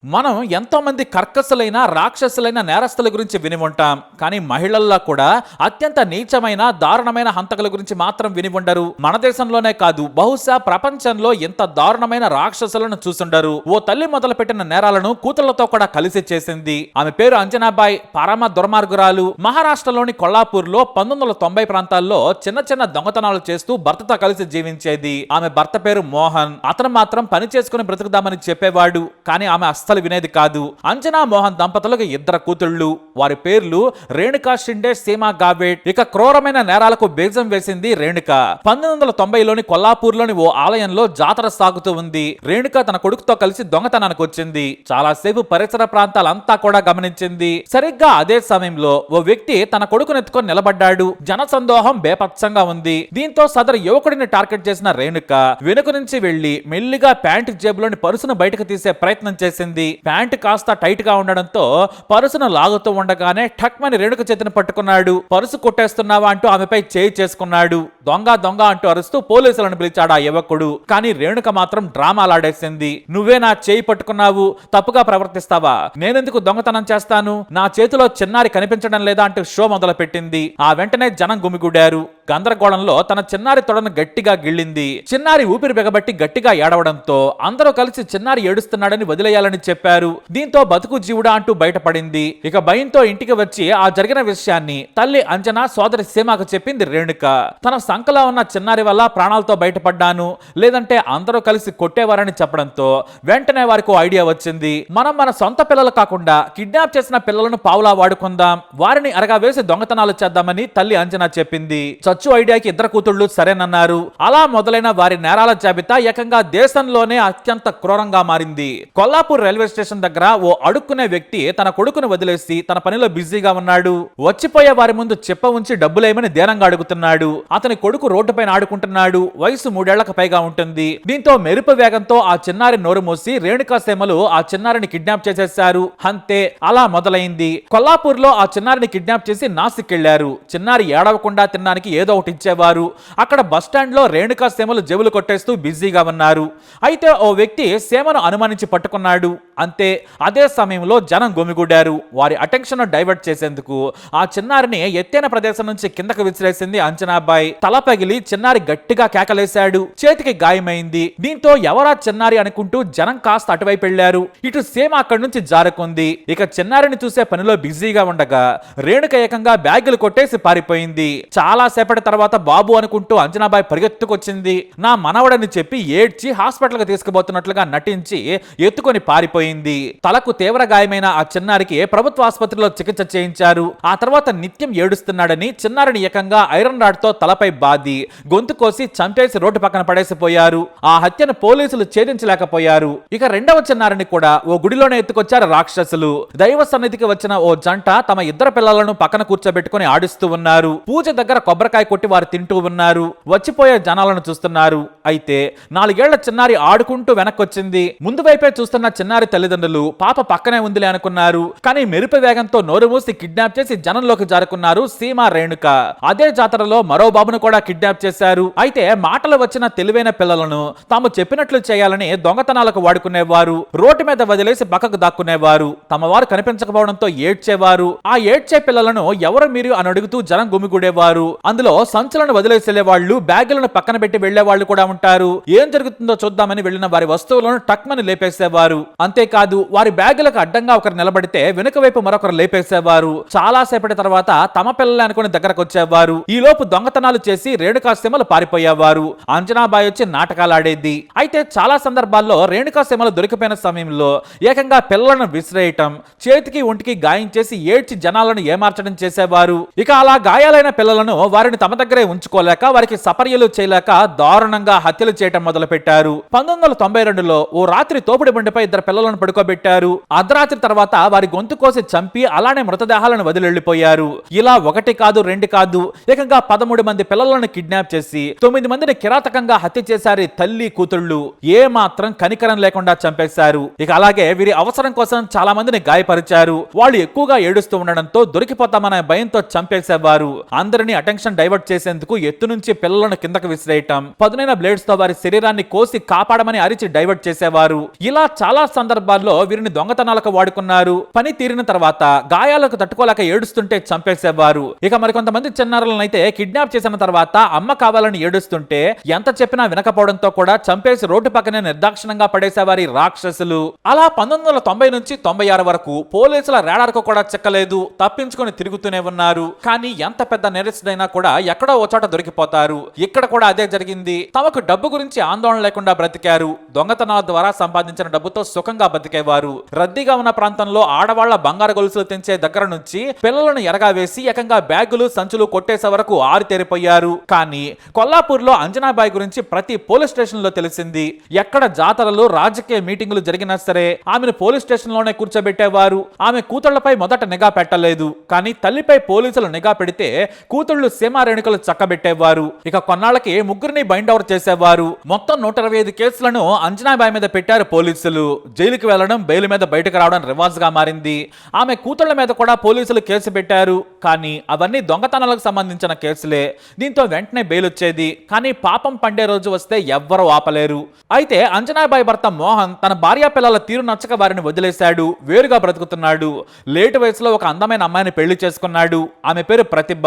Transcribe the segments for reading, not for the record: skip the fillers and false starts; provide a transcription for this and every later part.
మనం ఎంతో మంది కర్కసులైన రాక్షసులైన నేరస్తుల గురించి విని ఉంటాం. కానీ మహిళల్లో కూడా అత్యంత నీచమైన దారుణమైన హంతకుల గురించి మాత్రం విని ఉండరు. మన దేశంలోనే కాదు, బహుశా ప్రపంచంలో ఇంత దారుణమైన రాక్షసులను చూసుండరు. ఓ తల్లి మొదలుపెట్టిన నేరాలను కూతుళ్లతో కూడా కలిసి చేసింది. ఆమె పేరు అంజనాబాయ్. పరమ దుర్మార్గురాలు. మహారాష్ట్రలోని కొల్లాపూర్ లో 1990 ప్రాంతాల్లో చిన్న చిన్న దొంగతనాలు చేస్తూ భర్తతో కలిసి జీవించేది. ఆమె భర్త పేరు మోహన్. అతను మాత్రం పని చేసుకుని బ్రతుకుదామని చెప్పేవాడు. కానీ ఆమె అస్సలు వినేది కాదు. అంజనా మోహన్ దంపతులకు 2 కూతుళ్లు. వారి పేర్లు రేణుకా షిండే, సీమా గావేట్. ఇక క్రూరమైన నేరాలకు బీజం వేసింది రేణుక. 1990లోని కొల్లాపూర్లోని ఓ ఆలయంలో జాతర సాగుతూ ఉంది. రేణుక తన కొడుకుతో కలిసి దొంగతనానికి వచ్చింది. చాలాసేపు పరిసర ప్రాంతాలంతా కూడా గమనించింది. సరిగ్గా అదే సమయంలో ఓ వ్యక్తి తన కొడుకునెత్తుకొని నిలబడ్డాడు. జనసందోహం బేపత్సంగా ఉంది. దీంతో సదరు యువకుడిని టార్గెట్ చేసిన రేణుక వెనుక నుంచి వెళ్లి మెల్లిగా ప్యాంటు జేబులోని పరుసును బయటకు తీసే ప్రయత్నం చేసింది. ప్యాంటు కాస్త టైట్ గా ఉండడంతో పరుసును లాగుతూ ఉండగానే ఠక్మని రేణుక చేతిని పట్టుకున్నాడు. పరుసు కొట్టేస్తున్నావా అంటూ ఆమెపై చేయి చేసుకున్నాడు. దొంగ దొంగ అంటూ అరుస్తూ పోలీసులను పిలిచాడు ఆ యువకుడు. కానీ రేణుక మాత్రం డ్రామాలాడేసింది. నువ్వే నా చేయి పట్టుకున్నావు, తప్పుగా ప్రవర్తిస్తావా? నేనెందుకు దొంగతనం చేస్తాను? నా చేతిలో చిన్నారి కనిపించడం లేదా అంటూ షో మొదలు పెట్టింది. ఆ వెంటనే జనం గుమిగూడారు. గందరగోళంలో తన చిన్నారి తొడను గట్టిగా గిళ్ళింది. చిన్నారి ఊపిరి బిగబట్టి గట్టిగా ఏడవడంతో అందరూ కలిసి చిన్నారి ఏడుస్తున్నాడని వదిలేయాలని చెప్పారు. దీంతో బతుకు జీవుడా అంటూ బయటపడింది. ఇక భయంతో ఇంటికి వచ్చి ఆ జరిగిన విషయాన్ని తల్లి అంజనా, సోదరి సీమాకు చెప్పింది రేణుక. తన సంకలో ఉన్న చిన్నారి వల్ల ప్రాణాలతో బయటపడ్డాను, లేదంటే అందరూ కలిసి కొట్టేవారని చెప్పడంతో వెంటనే వారికి ఐడియా వచ్చింది. మనం మన సొంత పిల్లలు కాకుండా కిడ్నాప్ చేసిన పిల్లలను పావులా వాడుకుందాం, వారిని అరగా వేసి దొంగతనాలు చేద్దామని తల్లి అంజనా చెప్పింది. చచ్చు ఐడియాకి 2 కూతుళ్లు సరేనన్నారు. అలా మొదలైన వారి నేరాల జాబితా ఏకంగా దేశంలోనే అత్యంత క్రూరంగా మారింది. కొల్లాపూర్ రైల్వే స్టేషన్ దగ్గర ఓ అడుక్కునే వ్యక్తి తన కొడుకును వదిలేసి తన పనిలో బిజీగా ఉన్నాడు. వచ్చిపోయే వారి ముందు చెప్ప ఉంచి డబ్బులేమని దేనంగా అడుగుతున్నాడు. అతని కొడుకు రోడ్డుపైన ఆడుకుంటున్నాడు. వయసు 3 ఏళ్లకు పైగా ఉంటుంది. దీంతో మెరుపు వేగంతో ఆ చిన్నారి నోరు మూసి రేణుకా సేమలు ఆ చిన్నారిని కిడ్నాప్ చేసేశారు. అంతే, అలా మొదలైంది. కొల్లాపూర్ లో ఆ చిన్నారిని కిడ్నాప్ చేసి నాసిక్కెళ్లారు. చిన్నారి ఏడవకుండా తినడానికి ఏదో ఒకటి ఇచ్చేవారు. అక్కడ బస్టాండ్ లో రేణుకా సేమలు జేబులు కొట్టేస్తూ బిజీగా ఉన్నారు. అయితే ఓ వ్యక్తి సేమను అనుమానించి పట్టుకున్నాడు. అంతే, అదే సమయంలో జనం గుమిగూడారు. వారి అటెన్షన్ డైవర్ట్ చేసేందుకు ఆ చిన్నారిని ఎత్తైన ప్రదేశం నుంచి కిందకు విసిరేసింది అంజనాబాయ్. తల పగిలి చిన్నారి గట్టిగా కేకలేశాడు. చేతికి గాయమైంది. దీంతో ఎవరా చిన్నారి అనుకుంటూ జనం కాస్త అటువైపు వెళ్లారు. ఇటు సీమ అక్కడి నుంచి జారుకుంది. ఇక చిన్నారిని చూసే పనిలో బిజీగా ఉండగా రేణుక ఏకంగా బ్యాగులు కొట్టేసి పారిపోయింది. చాలా సేపటి తర్వాత బాబు అనుకుంటూ అంజనాబాయ్ పరిగెత్తుకొచ్చింది. నా మనవడని చెప్పి ఏడ్చి హాస్పిటల్ కి తీసుకుపోతున్నట్లుగా నటించి ఎత్తుకొని పారిపోయింది. తలకు తీవ్ర గాయమైన ఆ చిన్నారికి ప్రభుత్వ ఆసుపత్రిలో చికిత్స చేయించారు. ఆ తర్వాత నిత్యం ఏడుస్తున్నాడని చిన్నారిని ఏకంగా ఐరన్ రాడ్ తో తలపై బాది గొంతు కోసి చంపేసి రోడ్డు పక్కన పడేసిపోయారు. ఆ హత్యను పోలీసులు ఛేదించలేకపోయారు. ఇక రెండవ చిన్నారిని కూడా ఓ గుడిలోనే ఎత్తుకొచ్చారు రాక్షసులు. దైవ సన్నిధికి వచ్చిన ఓ జంట తమ 2 పిల్లలను పక్కన కూర్చోబెట్టుకుని ఆడిస్తూ ఉన్నారు. పూజ దగ్గర కొబ్బరికాయ కొట్టి వారు తింటూ ఉన్నారు. వచ్చిపోయే జనాలను చూస్తున్నారు. అయితే 4 ఏళ్ల చిన్నారి ఆడుకుంటూ వెనక్కొచ్చింది. ముందు వైపే చూస్తున్న చిన్నారి తల్లిదండ్రులు పాప పక్కనే ఉందిలే అనుకున్నారు. కానీ మెరుపు వేగంతో నోరు మూసి కిడ్నాప్ చేసి జనంలోకి జారుకున్నారు సీమా, రేణుక. అదే జాతరలో మరో బాబును కూడా కిడ్నాప్ చేశారు. అయితే మాటలు వచ్చిన తెలివైన పిల్లలను తాము చెప్పినట్లు చేయాలని దొంగతనాలకు వాడుకునేవారు. రోడ్డు మీద వదిలేసి పక్కకు దాక్కునేవారు. తమ వారు కనిపించకపోవడంతో ఏడ్చేవారు. ఆ ఏడ్చే పిల్లలను ఎవరు మీరు అని అడుగుతూ జనం గుమిగూడేవారు. అందులో సంచులను వదిలేసే వాళ్ళు, బ్యాగులను పక్కన పెట్టి వెళ్లే వాళ్ళు కూడా ఉంటారు. ఏం జరుగుతుందో చూద్దామని వెళ్లిన వారి వస్తువులను టక్మని లేపేసేవారు. అంతేకాదు, వారి బ్యాగులకు అడ్డంగా ఒకరు నిలబడితే వెనుక వైపు మరొకరు లేపేసేవారు. చాలా సేపటి తర్వాత తమ పిల్లలు అనుకుని దగ్గరకు వచ్చేవారు. ఈ లోపు దొంగతనాలు చేసి రేణుకా సీమలు పారిపోయేవారు. అంజనాబాయ్ వచ్చి నాటకాలాడేది. అయితే చాలా సందర్భాల్లో రేణుకా సీమలు దొరికిపోయిన సమయంలో ఏకంగా పిల్లలను విసిరేయటం, చేతికి ఒంటికి గాయం చేసి ఏడ్చి జనాలను ఏమార్చడం చేసేవారు. ఇక అలా గాయాలైన పిల్లలను వారిని తమ దగ్గరే ఉంచుకోలేక వారికి సపర్యలు చేయలేక దారుణంగా హత్యలు చేయటం మొదలు పెట్టారు. 1992లో ఓ రాత్రి తోపుడు బండిపై 2 పిల్లలను పడుకోబెట్టారు. అర్ధరాత్రి తర్వాత వారి గొంతు కోసి చంపి అలానే మృతదేహాలను వదిలిపోయారు. ఇలా 1 కాదు 2 కాదు, ఏకంగా 13 మంది పిల్లలను కిడ్నాప్ చేసి 9 మందిని కిరాతకంగా హత్య చేశారు. తల్లి కూతుళ్లు ఏ మాత్రం కనికరం లేకుండా చంపేశారు. ఇక అలాగే వీరి అవసరం కోసం చాలా మందిని గాయపరిచారు. వాళ్ళు ఎక్కువగా ఏడుస్తూ ఉండడంతో దొరికిపోతామనే భయంతో చంపేసేవారు. అందరినీ అటెన్షన్ డైవర్ట్ చేసేందుకు ఎత్తు నుంచి పిల్లలను కిందకు విసిరేయటం, పదునైన బ్లేడ్స్ తో వారి శరీరాన్ని కోసి కాపాడమని అరిచి డైవర్ట్ చేసేవారు. ఇలా చాలా సందర్భాలు సందర్భాల్లో వీరిని దొంగతనాలకు వాడుకున్నారు. పని తీరిన తర్వాత గాయాలకు తట్టుకోలేక ఏడుస్తుంటే చంపేసేవారు. ఇక మరికొంతమంది చిన్నారులనైతే కిడ్నాప్ చేసిన తర్వాత అమ్మ కావాలని ఏడుస్తుంటే ఎంత చెప్పినా వినకపోవడంతో కూడా చంపేసి రోడ్డు పక్కనే నిర్దాక్షిణంగా పడేసేవారి రాక్షసులు. అలా 1990 నుంచి 96 వరకు పోలీసుల రాడార్కు కూడా చిక్కలేదు, తప్పించుకొని తిరుగుతూనే ఉన్నారు. కానీ ఎంత పెద్ద నేరస్తుడైనా కూడా ఎక్కడో ఓ చోట దొరికిపోతారు. ఇక్కడ కూడా అదే జరిగింది. తమకు డబ్బు గురించి ఆందోళన లేకుండా బ్రతికారు. దొంగతనాల ద్వారా సంపాదించిన డబ్బుతో సుఖంగా బతికేవారు. రద్దీగా ఉన్న ప్రాంతంలో ఆడవాళ్ల బంగారు గొలుసులు తెంచే దగ్గర నుంచి పిల్లలను ఎరగా వేసి ఏకంగా బ్యాగులు సంచులు కొట్టేసే వరకు ఆరితేరిపోయారు. కానీ కొల్లాపూర్ లో అంజనాబాయి గురించి ప్రతి పోలీస్ స్టేషన్ లో తెలిసింది. ఎక్కడ జాతరలు రాజకీయ మీటింగులు జరిగినా సరే ఆమెను పోలీస్ స్టేషన్ లోనే కూర్చోబెట్టేవారు. ఆమె కూతుళ్లపై మొదట నిఘా పెట్టలేదు. కానీ తల్లిపై పోలీసులు నిఘా పెడితే కూతుళ్లు సీమారేణుకలు చక్కబెట్టేవారు. ఇక కొన్నాళ్ళకి ముగ్గురిని బైండ్ ఓవర్ చేసేవారు. మొత్తం 125 కేసులను అంజనాబాయి మీద పెట్టారు పోలీసులు. జైలుకి వెళ్లడం, బెయిల్ మీద బయటకు రావడం రివాజ్ గా మారింది. ఆమె కూతుళ్ల మీద కూడా పోలీసులు కేసు పెట్టారు. కానీ అవన్నీ దొంగతనాలకు సంబంధించిన కేసులే. దీంతో వెంటనే బెయిల్ వచ్చేది. కానీ పాపం పండే రోజు వస్తే ఎవ్వరూ ఆపలేరు. అయితే అంజనాబాయి భర్త మోహన్ తన భార్యా పిల్లల తీరు నచ్చక వారిని వదిలేశాడు. వేరుగా బ్రతుకుతున్నాడు. లేటు వయసులో ఒక అందమైన అమ్మాయిని పెళ్లి చేసుకున్నాడు. ఆమె పేరు ప్రతిభ.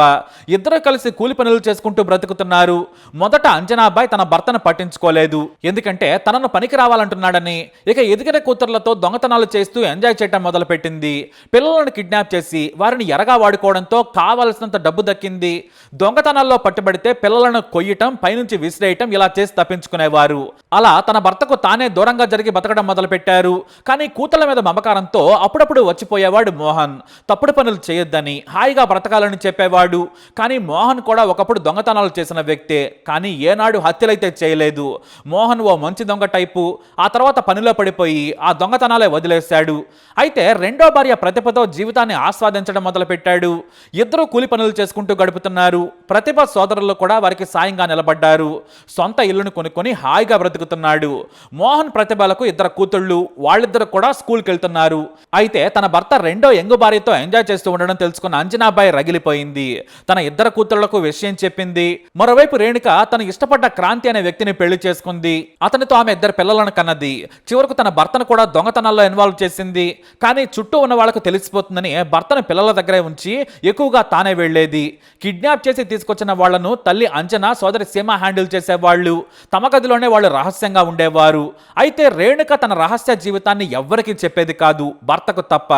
ఇద్దరు కలిసి కూలి పనులు చేసుకుంటూ బ్రతుకుతున్నారు. మొదట అంజనాబాయి తన భర్తను పట్టించుకోలేదు. ఎందుకంటే తనను పనికి రావాలంటున్నాడని. ఇక ఎదిగిన కూతుర్లతో దొంగతనాలు చేస్తూ ఎంజాయ్ చేయటం మొదలుపెట్టింది. పిల్లలను కిడ్నాప్ చేసి వారిని ఎరగా వాడుకోవడంతో కావలసినంత డబ్బు దక్కింది. దొంగతనాల్లో పట్టుబడితే పిల్లలను కొయ్యటం, పైనుంచి విసిరేయటం ఇలా చేసి తప్పించుకునేవారు. అలా తన భర్తకు తానే దూరంగా జరిగి బతకడం మొదలుపెట్టారు. కానీ కూతుళ్ల మీద మమకారంతో అప్పుడప్పుడు వచ్చిపోయేవాడు మోహన్. తప్పుడు పనులు చేయొద్దని, హాయిగా బ్రతకాలని చెప్పేవాడు. కానీ మోహన్ కూడా ఒకప్పుడు దొంగతనాలు చేసిన వ్యక్తే. కానీ ఏనాడు హత్యలైతే చేయలేదు. మోహన్ ఓ మంచి దొంగ టైపు. ఆ తర్వాత పనిలో పడిపోయి ఆ దొంగతనాలే వదిలేశాడు. అయితే రెండో భార్య ప్రతిభతో జీవితాన్ని ఆస్వాదించడం మొదలుపెట్టాడు. ఇద్దరు కూలి పనులు చేసుకుంటూ గడుపుతున్నారు. ప్రతిభ సోదరులు కూడా వారికి సాయంగా నిలబడ్డారు. సొంత ఇల్లును కొనుక్కొని హాయిగా బ్రతుకుతున్నాడు. మోహన్ ప్రతిభలకు ఇద్దరు కూతుళ్ళు. వాళ్ళిద్దరు కూడా స్కూల్కి వెళ్తున్నారు. అయితే తన భర్త రెండో యంగు భార్యతో ఎంజాయ్ చేస్తూ ఉండడం తెలుసుకున్న అంజనాబాయి రగిలిపోయింది. తన ఇద్దరు కూతుళ్లకు విషయం చెప్పింది. మరోవైపు రేణుక తన ఇష్టపడ్డ క్రాంతి అనే వ్యక్తిని పెళ్లి చేసుకుంది. అతనితో ఆమె ఇద్దరు పిల్లలను కన్నది. చివరకు తన భర్తను కూడా దొంగతనాల్లో ఇన్వాల్వ్ చేసింది. కానీ చుట్టూ ఉన్న వాళ్లకు తెలిసిపోతుందని భర్తను పిల్లల దగ్గరే ఉంచి ఎక్కువగా తానే వెళ్లేది. కిడ్నాప్ చేసి తీసుకొచ్చిన వాళ్లను తల్లి అంజన, సోదరి సీమ హ్యాండిల్ చేసేవాళ్లు. తమ గదిలోనే వాళ్ళు రహస్యంగా ఉండేవారు. అయితే రేణుక తన రహస్య జీవితాన్ని ఎవ్వరికీ చెప్పేది కాదు, భర్తకు తప్ప.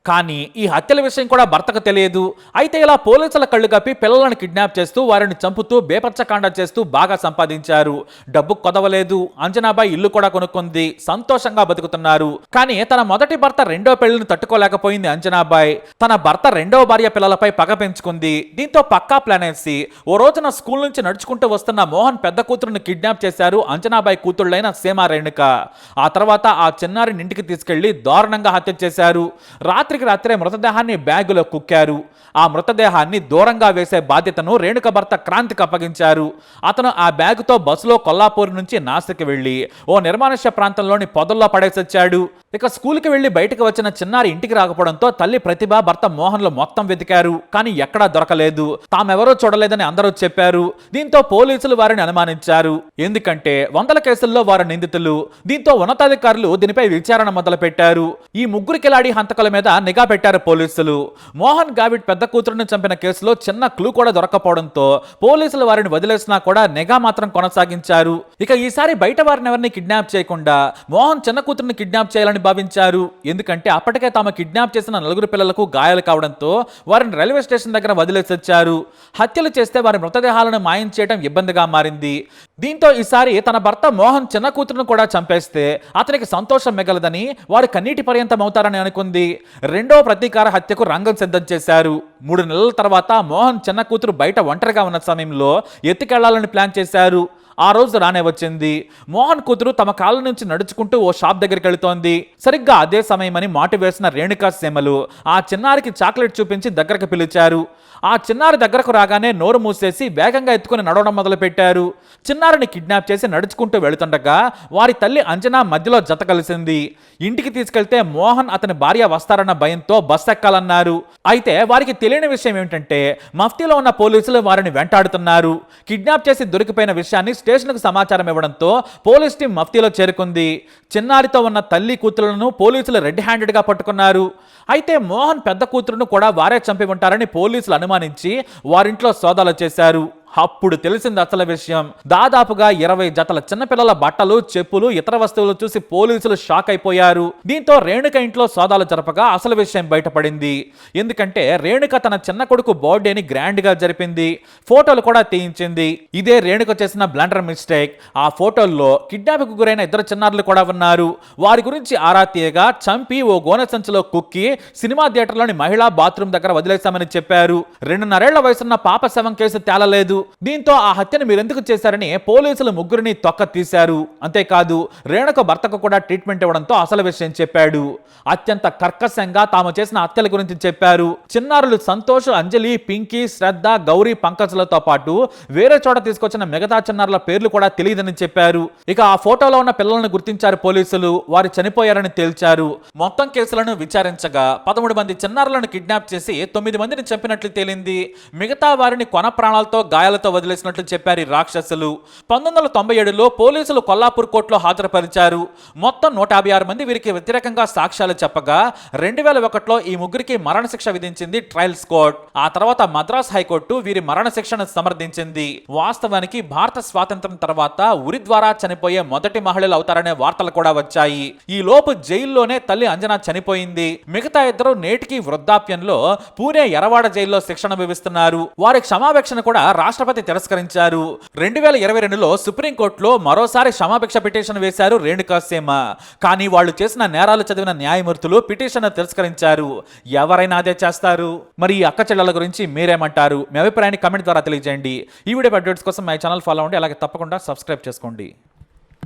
కానీ ఈ హత్యల విషయం కూడా భర్తకు తెలియదు. అయితే ఇలా పోలీసుల కళ్ళు కప్పి పిల్లలను కిడ్నాప్ చేస్తూ వారిని చంపుతూ బేపచ్చకాండ చేస్తూ బాగా సంపాదించారు. డబ్బు కొదవలేదు. అంజనాబాయి ఇల్లు కూడా కొనుక్కుంది. సంతోషంగా బతుకుతున్నారు. కానీ తన మొదటి భర్త రెండో పెళ్లిని తట్టుకోలేకపోయింది అంజనాబాయి. తన భర్త రెండో భార్య పిల్లలపై పగ పెంచుకుంది. దీంతో పక్కా ప్లాన్ వేసి ఓ రోజున స్కూల్ నుంచి నడుచుకుంటూ వస్తున్న మోహన్ పెద్ద కూతురుని కిడ్నాప్ చేశారు అంజనాబాయి కూతుళ్ళైన సీమ, రేణుక. ఆ తర్వాత ఆ చిన్నారిని ఇంటికి తీసుకెళ్లి దారుణంగా హత్య చేశారు. రాత్రే మృతదేహాన్ని బ్యాగులో కుక్కారు. ఆ మృతదేహాన్ని దూరంగా వేసే బాధ్యతను రేణుక భర్త క్రాంతికి అప్పగించారు. అతను ఆ బ్యాగుతో బస్సులో కొల్లాపూర్ నుంచి నాసిక్కి వెళ్లి ఓ నిర్మానుష్య ప్రాంతంలోని పొదల్లో పడేసొచ్చాడు. ఇక స్కూల్కి వెళ్లి బయటకు వచ్చిన చిన్నారి ఇంటికి రాకపోవడంతో తల్లి ప్రతిభ, భర్త మోహన్లు మొత్తం వెతికారు. కానీ ఎక్కడా దొరకలేదు. తామెవరూ చూడలేదని అందరూ చెప్పారు. దీంతో పోలీసులు వారిని అనుమానించారు. ఎందుకంటే 100 కేసుల్లో వారు నిందితులు. దీంతో ఉన్నతాధికారులు దీనిపై విచారణ మొదలు పెట్టారు. ఈ ముగ్గురు కిలాడి హంతకుల మీద నిఘా పెట్టారు పోలీసులు. మోహన్ గావిడ్ పెద్ద కూతురుని చంపిన కేసులో చిన్న క్లూ కూడా దొరకపోవడంతో పోలీసులు వారిని వదిలేసినా కూడా నిఘా మాత్రం కొనసాగించారు. ఇక ఈసారి బయట వారిని ఎవరిని కిడ్నాప్ చేయకుండా మోహన్ చిన్న కూతురుని కిడ్నాప్ చేయాలని భావించారు. ఎందుకంటే అప్పటికే తాము కిడ్నాప్ చేసిన 4 పిల్లలకు గాయాలు కావడంతో వారిని రైల్వే స్టేషన్ దగ్గర వదిలేసి వచ్చారు. హత్యలు చేస్తే వారి మృతదేహాలను మాయం చేయడం ఇబ్బందిగా మారింది. దీంతో ఈసారి తన భర్త మోహన్ చిన్న కూతురును కూడా చంపేస్తే అతనికి సంతోషం మిగలదని, వారు కన్నీటి పర్యంతం అవుతారని అనుకుంది. రెండో ప్రతీకార హత్యకు రంగం సిద్ధం చేశారు. 3 నెలల తర్వాత మోహన్ చిన్న కూతురు బయట ఒంటరిగా ఉన్న సమయంలో ఎత్తుకెళ్లాలని ప్లాన్ చేశారు. ఆ రోజు రానే వచ్చింది. మోహన్ కూతురు తమ కాళ్ళ నుంచి నడుచుకుంటూ ఓ షాప్ దగ్గరికి వెళుతోంది. సరిగ్గా అదే సమయమని మాటు వేసిన రేణుకా సీమలు ఆ చిన్నారికి చాక్లెట్ చూపించి దగ్గరకు పిలిచారు. ఆ చిన్నారి దగ్గరకు రాగానే నోరు మూసేసి వేగంగా ఎత్తుకుని నడవడం మొదలు పెట్టారు. చిన్నారిని కిడ్నాప్ చేసి నడుచుకుంటూ వెళుతుండగా వారి తల్లి అంజనా మధ్యలో జత కలిసింది. ఇంటికి తీసుకెళ్తే మోహన్ అతని భార్య వస్తారన్న భయంతో బస్ ఎక్కాలన్నారు. అయితే వారికి తెలియని విషయం ఏమిటంటే మఫ్తీలో ఉన్న పోలీసులు వారిని వెంటాడుతున్నారు. కిడ్నాప్ చేసి దొరికిపోయిన విషయాన్ని స్టేషన్కు సమాచారం ఇవ్వడంతో పోలీస్ టీం మఫ్తీలో చేరుకుంది. చిన్నారితో ఉన్న తల్లి కూతురులను పోలీసులు రెడ్ హ్యాండెడ్గా పట్టుకున్నారు. అయితే మోహన్ పెద్ద కూతురును కూడా వారే చంపి ఉంటారని పోలీసులు అనుమానించి వారింట్లో సోదాలు చేశారు. అప్పుడు తెలిసింది అసలు విషయం. దాదాపుగా 20 జతల చిన్నపిల్లల బట్టలు, చెప్పులు, ఇతర వస్తువులు చూసి పోలీసులు షాక్ అయిపోయారు. దీంతో రేణుక ఇంట్లో సోదాలు జరపగా అసలు విషయం బయటపడింది. ఎందుకంటే రేణుక తన చిన్న కొడుకు బర్త్డేని గ్రాండ్ గా జరిపింది. ఫోటోలు కూడా తీయించింది. ఇదే రేణుక చేసిన బ్లండర్ మిస్టేక్. ఆ ఫోటోల్లో కిడ్నాప్కు గురైన 2 చిన్నారులు కూడా ఉన్నారు. వారి గురించి ఆరా తీయగా చంపి ఓ గోనె సంచిలో కుక్కి సినిమా థియేటర్లోని మహిళా బాత్రూమ్ దగ్గర వదిలేశామని చెప్పారు. 2.5 ఏళ్ల వయసున్న పాప శవం కేసు తేలలేదు. దీంతో ఆ హత్యను మీరెందుకు చేశారని పోలీసులు ముగ్గురిని తొక్క తీశారు. అంతేకాదు రేణుక భర్తకు కూడా ట్రీట్మెంట్ ఇవ్వడంతో అసలు విషయం చెప్పాడు. అత్యంత కర్కశంగా తాము చేసిన హత్యల గురించి చెప్పారు. చిన్నారులు సంతోష్, అంజలి, పింకీ, శ్రద్ధ, గౌరీ, పంకజ్లతో పాటు వేరే చోట తీసుకొచ్చిన మిగతా చిన్నారుల పేర్లు కూడా తెలియదని చెప్పారు. ఇక ఆ ఫోటోలో ఉన్న పిల్లలను గుర్తించారు పోలీసులు. వారు చనిపోయారని తేల్చారు. మొత్తం కేసులను విచారించగా 13 మంది చిన్నారులను కిడ్నాప్ చేసి 9 మందిని చంపినట్లు తేలింది. మిగతా వారిని కొన ప్రాణాలతో గాయాలతో వదిలేసినట్లు చెప్పారు ఈ రాక్షసులు. 1997లో పోలీసులు కొల్లాపూర్ కోర్టులో హాజరుపరిచారు. మొత్తం 156 మంది వీరికి వ్యతిరేకంగా సాక్ష్యాలు చెప్పగా 2001లో ఈ ముగ్గురికి మరణశిక్ష విధించింది ట్రయల్స్ కోర్ట్. ఆ తర్వాత మద్రాస్ హైకోర్టు వీరి మరణశిక్షను సమర్థించింది. వాస్తవానికి భారత స్వాతంత్ర్యం తర్వాత ఉరి ద్వారా చనిపోయే మొదటి మహిళలు అవుతారనే వార్తలు కూడా వచ్చాయి. ఈ లోపు జైల్లోనే తల్లి అంజనా చనిపోయింది. మిగతా 2 నేటికి వృద్ధాప్యంలో పూణే ఎరవాడ జైల్లో శిక్షణ విధిస్తున్నారు. వారి క్షమాభిక్షను కూడా రాష్ట్రపతి తిరస్కరించారు. 2022లో సుప్రీంకోర్టులో మరోసారి క్షమాభిక్ష పిటిషన్ వేశారు రేణుకా సీమ. కానీ వాళ్ళు చేసిన నేరాలు చదివిన న్యాయమూర్తులు పిటిషన్ తిరస్కరించారు. ఎవరైనా అదే చేస్తారు. మరి ఈ అక్క చెల్లెల గురించి మీరేమంటారు? మీ అభిప్రాయాన్ని కమెంట్ ద్వారా తెలియజేయండి. ఈ వీడియో అప్డేట్స్ కోసం మై ఛానల్ ఫాలో అవ్వండి. అలాగే తప్పకుండా సబ్స్క్రైబ్ చేసుకోండి.